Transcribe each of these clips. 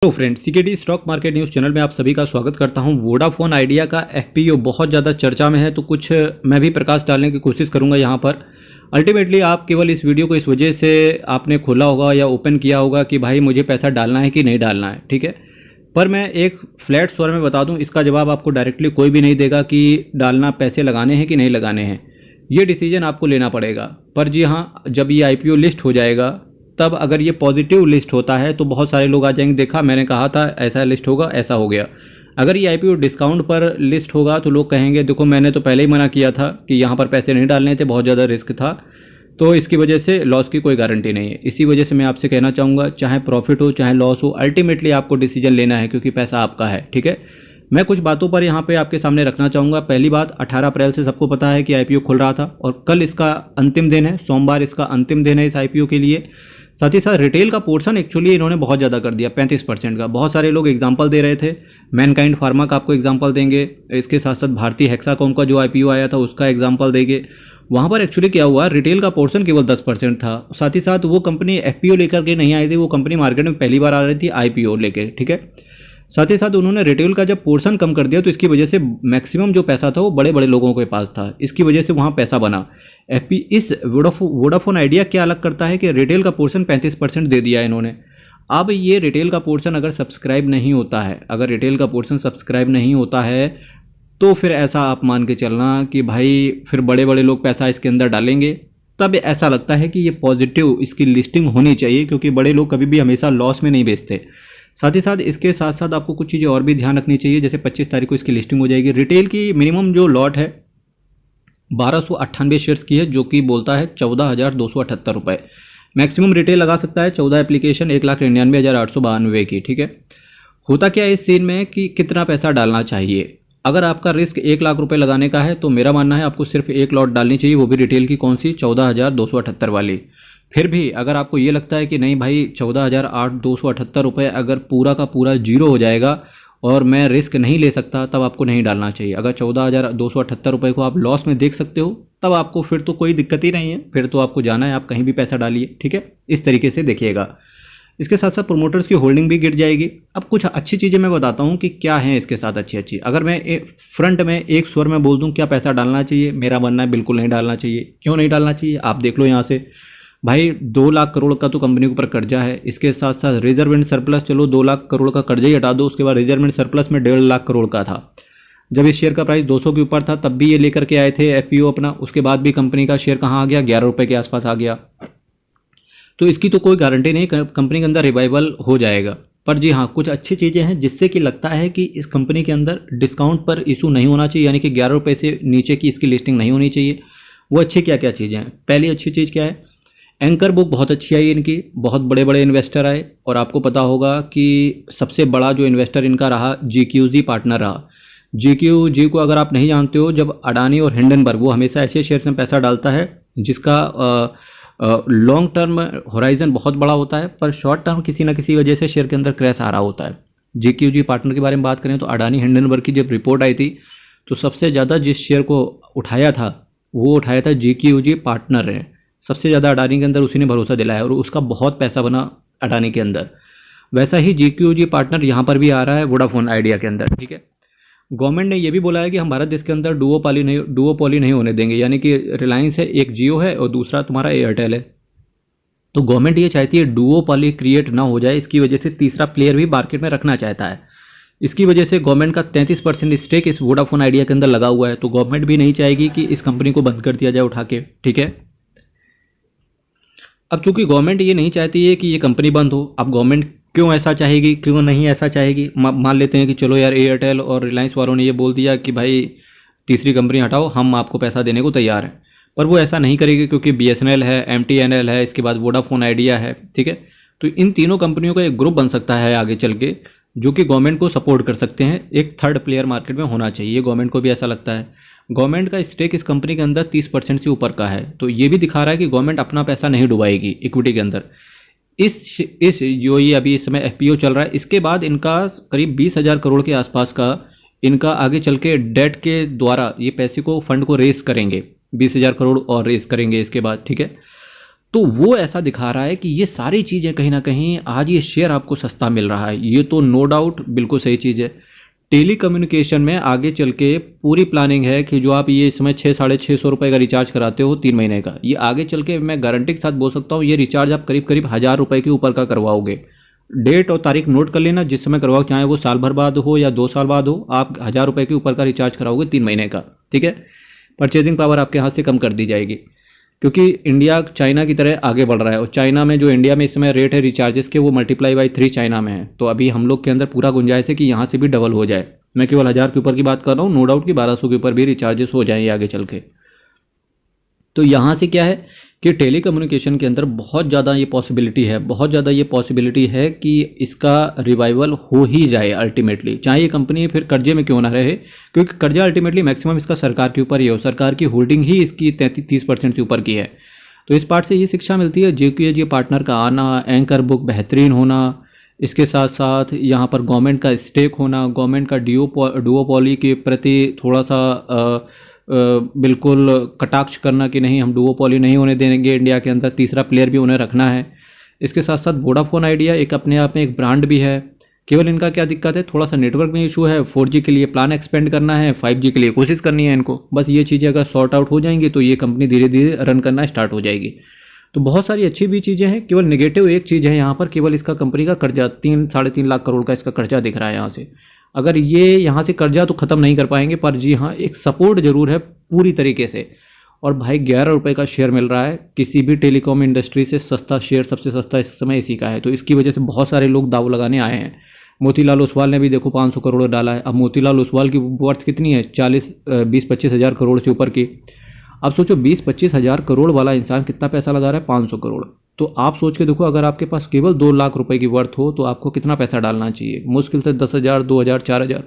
Hello friends, CKD stock market news channel में आप सभी का स्वागत करता हूं। वोडाफोन आइडिया का एफपीओ बहुत ज़्यादा चर्चा में है, तो कुछ मैं भी प्रकाश डालने की कोशिश करूंगा यहां पर। अल्टीमेटली आप केवल इस वीडियो को इस वजह से आपने खोला होगा या ओपन किया होगा कि भाई मुझे पैसा डालना है कि नहीं डालना है, ठीक है। पर मैं एक फ्लैट स्वर में बता दूँ, इसका जवाब आपको डायरेक्टली कोई भी नहीं देगा कि डालना पैसे लगाने हैं कि नहीं लगाने हैं। ये डिसीजन आपको लेना पड़ेगा। पर जी हाँ, जब ये आईपीओ लिस्ट हो जाएगा तब अगर ये पॉजिटिव लिस्ट होता है तो बहुत सारे लोग आ जाएंगे, देखा मैंने कहा था ऐसा लिस्ट होगा, ऐसा हो गया। अगर ये आईपीओ डिस्काउंट पर लिस्ट होगा तो लोग कहेंगे देखो मैंने तो पहले ही मना किया था कि यहाँ पर पैसे नहीं डालने थे, बहुत ज़्यादा रिस्क था, तो इसकी वजह से लॉस की कोई गारंटी नहीं है। इसी वजह से मैं आपसे कहना चाहूँगा, चाहे प्रॉफिट हो चाहे लॉस हो, अल्टीमेटली आपको डिसीजन लेना है क्योंकि पैसा आपका है, ठीक है। मैं कुछ बातों पर यहाँ पे आपके सामने रखना चाहूँगा। पहली बात, 18 अप्रैल से सबको पता है कि आईपीओ खुल रहा था और कल इसका अंतिम दिन है, सोमवार इसका अंतिम दिन है इस आईपीओ के लिए। साथ ही साथ रिटेल का पोर्शन एक्चुअली इन्होंने बहुत ज़्यादा कर दिया, 35% का। बहुत सारे लोग एग्जांपल दे रहे थे, मैनकाइंड फार्मा का आपको एग्जांपल देंगे, इसके साथ साथ भारतीय हेक्साकॉम का जो आईपीओ आया था उसका एग्जांपल देंगे। वहाँ पर एक्चुअली क्या हुआ, रिटेल का पोर्शन केवल 10% था। साथ ही साथ वो कंपनी एफपीओ लेकर के नहीं आई थी, वो कंपनी मार्केट में पहली बार आ रही थी आईपीओ लेके, ठीक है। साथ ही साथ उन्होंने रिटेल का जब पोर्शन कम कर दिया तो इसकी वजह से मैक्सिमम जो पैसा था वो बड़े बड़े लोगों के पास था, इसकी वजह से वहाँ पैसा बना। इस वोडाफोन आइडिया क्या अलग करता है कि रिटेल का पोर्शन 35% दे दिया इन्होंने। अब ये रिटेल का पोर्शन अगर सब्सक्राइब नहीं होता है, अगर रिटेल का पोर्शन सब्सक्राइब नहीं होता है तो फिर ऐसा आप मान के चलना कि भाई फिर बड़े बड़े लोग पैसा इसके अंदर डालेंगे। तब ऐसा लगता है कि ये पॉजिटिव इसकी लिस्टिंग होनी चाहिए, क्योंकि बड़े लोग कभी भी हमेशा लॉस में नहीं बेचते। साथ ही साथ इसके साथ साथ आपको कुछ चीज़ें और भी ध्यान रखनी चाहिए। जैसे 25 तारीख को इसकी लिस्टिंग हो जाएगी। रिटेल की मिनिमम जो लॉट है 1298 शेयर्स की है, जो कि बोलता है 14,278 रुपये। मैक्सिमम रिटेल लगा सकता है 14 एप्लीकेशन 1,99,892 की, ठीक है। होता क्या है इस सीन में कि कितना पैसा डालना चाहिए। अगर आपका रिस्क 1 लाख रुपए लगाने का है तो मेरा मानना है आपको सिर्फ एक लॉट डालनी चाहिए, वो भी रिटेल की, कौन सी, 14,278 वाली। फिर भी अगर आपको ये लगता है कि नहीं भाई 14,278 रुपये अगर पूरा का पूरा जीरो हो जाएगा और मैं रिस्क नहीं ले सकता, तब आपको नहीं डालना चाहिए। अगर 14,278 रुपये को आप लॉस में देख सकते हो तब आपको फिर तो कोई दिक्कत ही नहीं है, फिर तो आपको जाना है, आप कहीं भी पैसा डालिए, ठीक है। इस तरीके से देखिएगा। इसके साथ साथ प्रोमोटर्स की होल्डिंग भी गिर जाएगी। अब कुछ अच्छी चीज़ें मैं बताता हूँ कि क्या है इसके साथ अच्छी। अगर मैं फ्रंट में एक स्वर में बोल दूँ क्या पैसा डालना चाहिए, मेरा मानना है बिल्कुल नहीं डालना चाहिए। क्यों नहीं डालना चाहिए आप देख लो यहाँ से। भाई 2 लाख करोड़ का तो कंपनी के ऊपर कर्जा है, इसके साथ साथ रिजर्व एंड सरप्लस, चलो 2 लाख करोड़ का कर्जा ही हटा दो, उसके बाद रिजर्व एंड सरप्लस में 1.5 लाख करोड़ का था। जब इस शेयर का प्राइस 200 के ऊपर था तब भी ये लेकर के आए थे एफपीओ अपना, उसके बाद भी कंपनी का शेयर कहाँ आ गया, 11 रुपये के आसपास आ गया। तो इसकी तो कोई गारंटी नहीं कंपनी के अंदर रिवाइवल हो जाएगा। पर जी हाँ, कुछ अच्छी चीज़ें हैं जिससे कि लगता है कि इस कंपनी के अंदर डिस्काउंट पर इशू नहीं होना चाहिए, यानी कि 11 रुपये से नीचे की इसकी लिस्टिंग नहीं होनी चाहिए। वो अच्छी क्या क्या चीज़ें हैं। पहली अच्छी चीज़ क्या है, एंकर बुक बहुत अच्छी आई इनकी, बहुत बड़े बड़े इन्वेस्टर आए। और आपको पता होगा कि सबसे बड़ा जो इन्वेस्टर इनका रहा GQG पार्टनर रहा। GQG को अगर आप नहीं जानते हो, जब अडानी और हिंडनबर्ग, वो हमेशा ऐसे शेयर में पैसा डालता है जिसका लॉन्ग टर्म होराइजन बहुत बड़ा होता है, पर शॉर्ट टर्म किसी ना किसी वजह से शेयर के अंदर क्रैश आ रहा होता है। GQG पार्टनर के बारे में बात करें तो अडानी हिंडनबर्ग की जब रिपोर्ट आई थी तो सबसे ज़्यादा जिस शेयर को उठाया था वो उठाया था GQG पार्टनर है। सबसे ज़्यादा अडानी के अंदर उसी ने भरोसा दिलाया और उसका बहुत पैसा बना अडानी के अंदर। वैसा ही GQG पार्टनर यहाँ पर भी आ रहा है वोडाफोन आइडिया के अंदर, ठीक है। गवर्नमेंट ने ये भी बोला है कि हम भारत देश के अंदर डुओपोली नहीं होने देंगे, यानी कि रिलायंस है, एक जियो है और दूसरा तुम्हारा एयरटेल है। तो गवर्नमेंट ये चाहती है डुओपोली क्रिएट ना हो जाए, इसकी वजह से तीसरा प्लेयर भी मार्केट में रखना चाहता है। इसकी वजह से गवर्नमेंट का 33% स्टेक इस वोडाफोन आइडिया के अंदर लगा हुआ है। तो गवर्नमेंट भी नहीं चाहेगी कि इस कंपनी को बंद कर दिया जाए उठा के, ठीक है। अब चूंकि गवर्नमेंट ये नहीं चाहती है कि ये कंपनी बंद हो, अब गवर्नमेंट क्यों ऐसा चाहेगी, क्यों नहीं ऐसा चाहेगी। मान लेते हैं कि चलो यार एयरटेल और रिलायंस वालों ने ये बोल दिया कि भाई तीसरी कंपनी हटाओ, हम आपको पैसा देने को तैयार हैं, पर वो ऐसा नहीं करेगी क्योंकि BSNL है, MTNL है, इसके बाद वोडाफोन आइडिया है, ठीक है। तो इन तीनों कंपनियों का एक ग्रुप बन सकता है आगे चल के, जो कि गवर्नमेंट को सपोर्ट कर सकते हैं। एक थर्ड प्लेयर मार्केट में होना चाहिए, गवर्नमेंट को भी ऐसा लगता है। गवर्नमेंट का स्टेक इस कंपनी के अंदर 30% से ऊपर का है, तो ये भी दिखा रहा है कि गवर्नमेंट अपना पैसा नहीं डुबाएगी इक्विटी के अंदर। इस जो ये अभी इस समय एफपीओ चल रहा है, इसके बाद इनका करीब 20,000 करोड़ के आसपास का इनका आगे चल के डेट के द्वारा ये पैसे को फंड को रेस करेंगे, 20,000 करोड़ और रेस करेंगे इसके बाद, ठीक है। तो वो ऐसा दिखा रहा है कि ये सारी चीज़ें कहीं ना कहीं आज ये शेयर आपको सस्ता मिल रहा है, ये तो नो डाउट बिल्कुल सही चीज़ है। टेली कम्युनिकेशन में आगे चल के पूरी प्लानिंग है कि जो आप ये इस समय 600-650 रुपये का रिचार्ज कराते हो 3 महीने का, ये आगे चल के मैं गारंटी के साथ बोल सकता हूँ ये रिचार्ज आप करीब करीब 1000 रुपये के ऊपर का करवाओगे। डेट और तारीख नोट कर लेना, जिस समय करवाओ, चाहे वो साल भर बाद हो या 2 साल बाद हो, आप 1000 रुपये के ऊपर का रिचार्ज कराओगे 3 महीने का, ठीक है। परचेजिंग पावर आपके हाथ से कम कर दी जाएगी, क्योंकि इंडिया चाइना की तरह आगे बढ़ रहा है, और चाइना में जो इंडिया में इस समय रेट है रिचार्जेस के वो ×3 चाइना में है। तो अभी हम लोग के अंदर पूरा गुंजाइश है कि यहाँ से भी डबल हो जाए। मैं केवल 1000 के ऊपर की बात कर रहा हूँ, नो डाउट कि 1200 के ऊपर भी रिचार्जेस हो जाएंगे आगे चल के। तो यहाँ से क्या है कि टेली कम्युनिकेशन के अंदर बहुत ज़्यादा ये पॉसिबिलिटी है, बहुत ज़्यादा ये पॉसिबिलिटी है कि इसका रिवाइवल हो ही जाए अल्टीमेटली, चाहे ये कंपनी फिर कर्जे में क्यों ना रहे, क्योंकि कर्जा अल्टीमेटली मैक्सिमम इसका सरकार के ऊपर ही है, और सरकार की होल्डिंग ही इसकी 33-30% से ऊपर की है। तो इस पार्ट से ये शिक्षा मिलती है, JQAG पार्टनर का आना, एंकर बुक बेहतरीन होना, इसके साथ साथ यहाँ पर गवर्नमेंट का स्टेक होना, गवर्नमेंट का डुओपोली के प्रति थोड़ा सा बिल्कुल कटाक्ष करना कि नहीं हम डुओपोली नहीं होने देंगे इंडिया के अंदर, तीसरा प्लेयर भी उन्हें रखना है। इसके साथ साथ वोडाफोन आइडिया एक अपने आप में एक ब्रांड भी है। केवल इनका क्या दिक्कत है, थोड़ा सा नेटवर्क में इशू है, 4G के लिए प्लान एक्सपेंड करना है, 5G के लिए कोशिश करनी है इनको, बस ये चीज़ें अगर सॉर्ट आउट हो जाएंगी तो ये कंपनी धीरे धीरे रन करना स्टार्ट हो जाएगी। तो बहुत सारी अच्छी भी चीज़ें हैं, केवल नेगेटिव एक चीज़ है यहाँ पर, केवल इसका कंपनी का कर्जा 3-3.5 लाख करोड़ का इसका कर्जा दिख रहा है यहाँ से। अगर ये यहाँ से कर्जा तो ख़त्म नहीं कर पाएंगे, पर जी हाँ एक सपोर्ट जरूर है पूरी तरीके से। और भाई 11 रुपये का शेयर मिल रहा है, किसी भी टेलीकॉम इंडस्ट्री से सस्ता शेयर, सबसे सस्ता इस समय इसी का है। तो इसकी वजह से बहुत सारे लोग दाव लगाने आए हैं। मोतीलाल ओसवाल ने भी देखो 500 करोड़ डाला है। अब मोतीलाल ओसवाल की वर्थ कितनी है, 20-25 हज़ार करोड़ से ऊपर की। अब सोचो 20-25 हज़ार करोड़ वाला इंसान कितना पैसा लगा रहा है, 500 करोड़। तो आप सोच के देखो, अगर आपके पास केवल 2 लाख रुपए की वर्थ हो तो आपको कितना पैसा डालना चाहिए, मुश्किल से 10,000, 2,000, 4,000।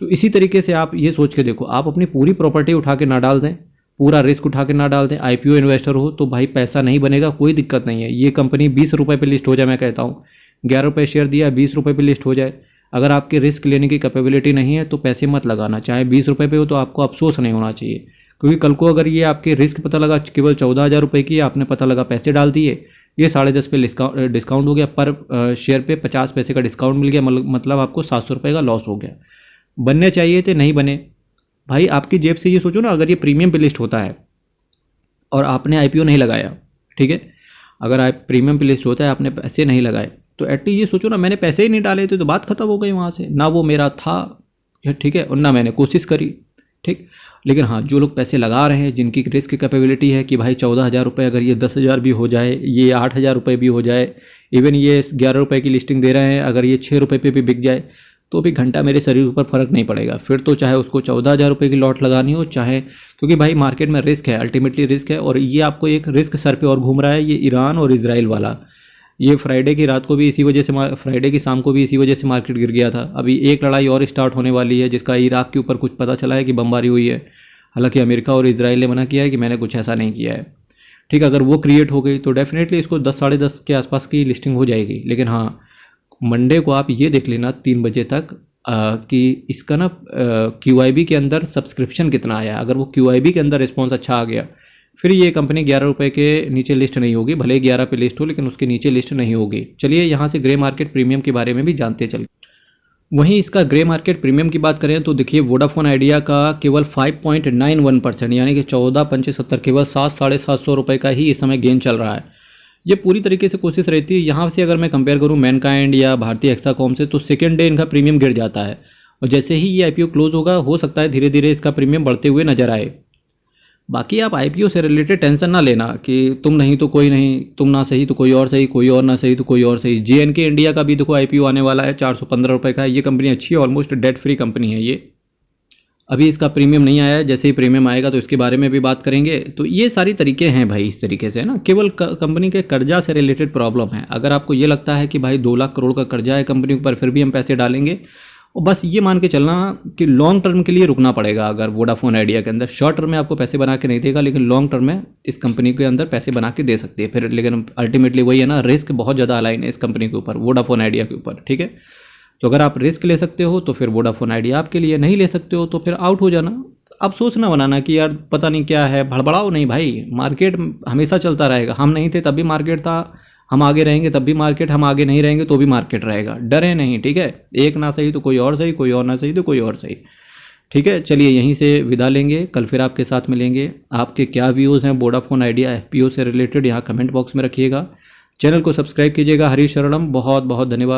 तो इसी तरीके से आप ये सोच के देखो, आप अपनी पूरी प्रॉपर्टी उठा के ना डाल दें, पूरा रिस्क उठा के ना डाल दें। IPO इन्वेस्टर हो तो भाई पैसा नहीं बनेगा, कोई दिक्कत नहीं है। ये कंपनी 20 रुपये पर लिस्ट हो जाए, मैं कहता हूँ 11 रुपये शेयर दिया, 20 रुपये पर लिस्ट हो जाए। अगर आपके रिस्क लेने की कैपेबिलिटी नहीं है तो पैसे मत लगाना, चाहे 20 रुपये पे हो तो आपको अफसोस नहीं होना चाहिए। क्योंकि कल को अगर ये आपके रिस्क पता लगा केवल 14,000 रुपये की, आपने पता लगा पैसे डाल दिए, ये 10.5 पे डिस्काउंट हो गया, पर शेयर पे 50 पैसे का डिस्काउंट मिल गया, मतलब आपको 700 रुपये का लॉस हो गया। बनने चाहिए थे, नहीं बने। भाई आपकी जेब से ये सोचो ना, अगर ये प्रीमियम पे लिस्ट होता है और आपने IPO नहीं लगाया, ठीक है, अगर आप प्रीमियम पे लिस्ट होता है आपने पैसे नहीं लगाए, तो एटलीस्ट ये सोचो ना, मैंने पैसे ही नहीं डाले थे तो बात खत्म हो गई वहाँ से, ना वो मेरा था, ठीक है, और ना मैंने कोशिश करी, ठीक। लेकिन हाँ, जो लोग पैसे लगा रहे हैं, जिनकी रिस्क कैपेबिलिटी है कि भाई 14,000 रुपये, अगर ये 10,000 भी हो जाए, ये 8,000 रुपये भी हो जाए, इवन ये 11 रुपये की लिस्टिंग दे रहे हैं, अगर ये 6 रुपये पे भी बिक जाए तो भी घंटा मेरे शरीर पर फर्क नहीं पड़ेगा। फिर तो चाहे उसको 14,000 रुपये की लॉट लगानी हो, चाहे, क्योंकि भाई मार्केट में रिस्क है, अल्टीमेटली रिस्क है। और ये आपको एक रिस्क सर पे और घूम रहा है, ये ईरान और इजराइल वाला। ये फ्राइडे की रात को भी इसी वजह से, फ्राइडे की शाम को भी इसी वजह से मार्केट गिर गया था। अभी एक लड़ाई और स्टार्ट होने वाली है, जिसका इराक के ऊपर कुछ पता चला है कि बमबारी हुई है। हालांकि अमेरिका और इजराइल ने मना किया है कि मैंने कुछ ऐसा नहीं किया है, ठीक। अगर वो क्रिएट हो गई तो डेफिनेटली इसको 10-10:30 के आसपास की लिस्टिंग हो जाएगी। लेकिन हाँ, मंडे को आप ये देख लेना 3 बजे तक कि इसका ना QIB के अंदर सब्सक्रिप्शन कितना आया। अगर वो QIB के अंदर रिस्पॉन्स अच्छा आ गया, फिर ये कंपनी 11 रुपये के नीचे लिस्ट नहीं होगी, भले 11 पे लिस्ट हो लेकिन उसके नीचे लिस्ट नहीं होगी। चलिए यहाँ से ग्रे मार्केट प्रीमियम के बारे में भी जानते चल। वहीं इसका ग्रे मार्केट प्रीमियम की बात करें तो देखिए, वोडाफोन आइडिया का केवल 5.91% यानी कि 14.75, केवल 700-750 रुपये का ही इस समय गेन चल रहा है। ये पूरी तरीके से कोशिश रहती है। यहाँ से अगर मैं कंपेयर करूँ मैनकाइंड या भारतीय हेक्साकॉम से, तो सेकेंड डे इनका प्रीमियम गिर जाता है, और जैसे ही ये IPO क्लोज होगा, हो सकता है धीरे धीरे इसका प्रीमियम बढ़ते हुए नजर आए। बाकी आप IPO से रिलेटेड टेंशन ना लेना कि तुम नहीं तो कोई नहीं, तुम ना सही तो कोई और सही, कोई और ना सही तो कोई और सही। JNK इंडिया का भी देखो IPO आने वाला है, 415 रुपये का है। ये कंपनी अच्छी है, ऑलमोस्ट डेट फ्री कंपनी है ये। अभी इसका प्रीमियम नहीं आया है, जैसे ही प्रीमियम आएगा तो इसके बारे में भी बात करेंगे। तो ये सारी तरीके हैं भाई, इस तरीके से ना, केवल कंपनी के कर्जा से रिलेटेड प्रॉब्लम है। अगर आपको ये लगता है कि भाई 2 लाख करोड़ का कर्जा है कंपनी पर, फिर भी हम पैसे डालेंगे, और बस ये मान के चलना कि लॉन्ग टर्म के लिए रुकना पड़ेगा। अगर वोडाफोन आइडिया के अंदर शॉर्ट टर्म में आपको पैसे बना के नहीं देगा, लेकिन लॉन्ग टर्म में इस कंपनी के अंदर पैसे बना के दे सकती है फिर। लेकिन अल्टीमेटली वही है ना, रिस्क बहुत ज़्यादा अलाइन है इस कंपनी के ऊपर, वोडाफोन आइडिया के ऊपर, ठीक है। तो अगर आप रिस्क ले सकते हो तो फिर वोडाफोन आइडिया आपके लिए, नहीं ले सकते हो तो फिर आउट हो जाना। अब सोच ना बनाना कि यार पता नहीं क्या है, भड़बड़ाओ नहीं भाई, मार्केट हमेशा चलता रहेगा। हम नहीं थे तब भी मार्केट था, हम आगे रहेंगे तब भी मार्केट, हम आगे नहीं रहेंगे तो भी मार्केट रहेगा। डरे नहीं, ठीक है। एक ना सही तो कोई और सही, कोई और ना सही तो कोई और सही, ठीक है। चलिए यहीं से विदा लेंगे, कल फिर आपके साथ मिलेंगे। आपके क्या व्यूज़ हैं वोडाफोन आइडिया एफपीओ से रिलेटेड यहाँ कमेंट बॉक्स में रखिएगा। चैनल को सब्सक्राइब कीजिएगा। हरीश शरणम, बहुत बहुत धन्यवाद।